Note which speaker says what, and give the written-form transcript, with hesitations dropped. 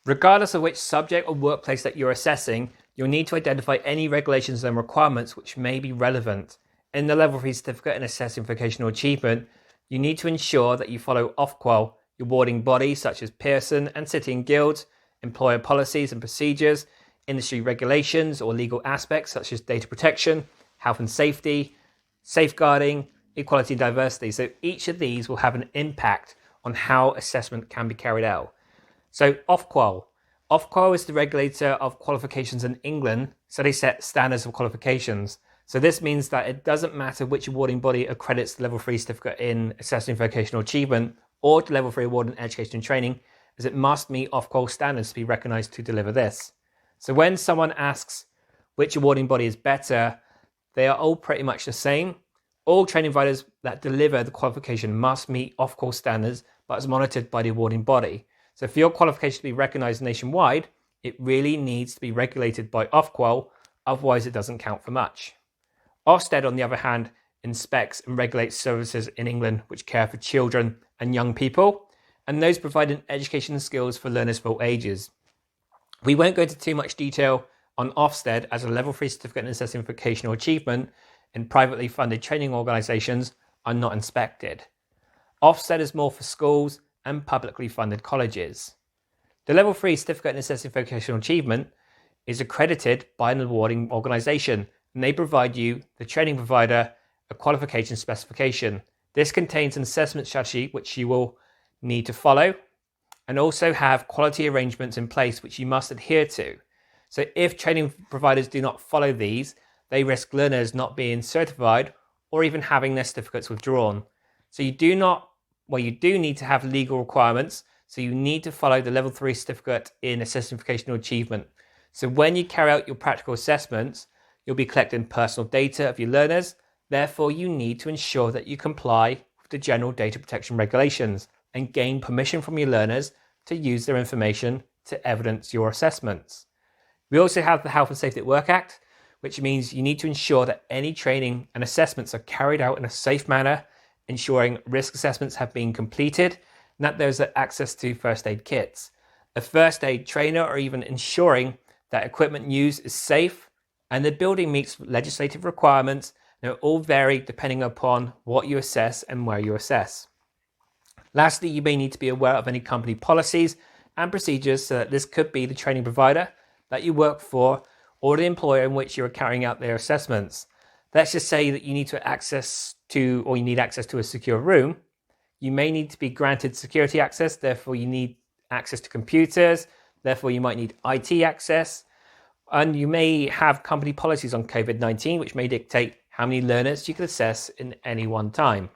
Speaker 1: Regardless of which subject or workplace that you're assessing, you'll need to identify any regulations and requirements which may be relevant. In the Level 3 certificate in Assessing Vocational Achievement, you need to ensure that you follow Ofqual, your awarding bodies such as Pearson and City and Guilds, employer policies and procedures, industry regulations or legal aspects such as data protection, health and safety, safeguarding, equality and diversity. So each of these will have an impact on how assessment can be carried out. So Ofqual. Ofqual is the regulator of qualifications in England, so they set standards of qualifications. So this means that it doesn't matter which awarding body accredits the Level 3 certificate in Assessing Vocational Achievement or the Level 3 award in Education and Training, as it must meet Ofqual standards to be recognised to deliver this. So when someone asks which awarding body is better, they are all pretty much the same. All training providers that deliver the qualification must meet Ofqual standards, but is monitored by the awarding body. So for your qualification to be recognised nationwide, it really needs to be regulated by Ofqual, otherwise it doesn't count for much. Ofsted, on the other hand, inspects and regulates services in England which care for children and young people, and those providing education and skills for learners of all ages. We won't go into too much detail on Ofsted, as a Level 3 certificate in Assessing Vocational Achievement in privately funded training organisations are not inspected. Ofsted is more for schools and publicly funded colleges. The Level 3 certificate in Assessing Vocational Achievement is accredited by an awarding organisation, and they provide you, the training provider, a qualification specification. This contains an assessment strategy which you will need to follow, and also have quality arrangements in place which you must adhere to. So if training providers do not follow these, they risk learners not being certified or even having their certificates withdrawn. So you do need to have legal requirements. So you need to follow the Level 3 certificate in Assessing Vocational Achievement. So when you carry out your practical assessments, you'll be collecting personal data of your learners. Therefore, you need to ensure that you comply with the general data protection regulations and gain permission from your learners to use their information to evidence your assessments. We also have the Health and Safety at Work Act, which means you need to ensure that any training and assessments are carried out in a safe manner, ensuring risk assessments have been completed, and that there's access to first aid kits, a first aid trainer, or even ensuring that equipment used is safe and the building meets legislative requirements. They all vary depending upon what you assess and where you assess. Lastly, you may need to be aware of any company policies and procedures, so that this could be the training provider that you work for or the employer in which you are carrying out their assessments. Let's just say that you need access to a secure room. You may need to be granted security access, therefore you need access to computers, therefore you might need IT access, and you may have company policies on COVID-19 which may dictate how many learners you can assess in any one time.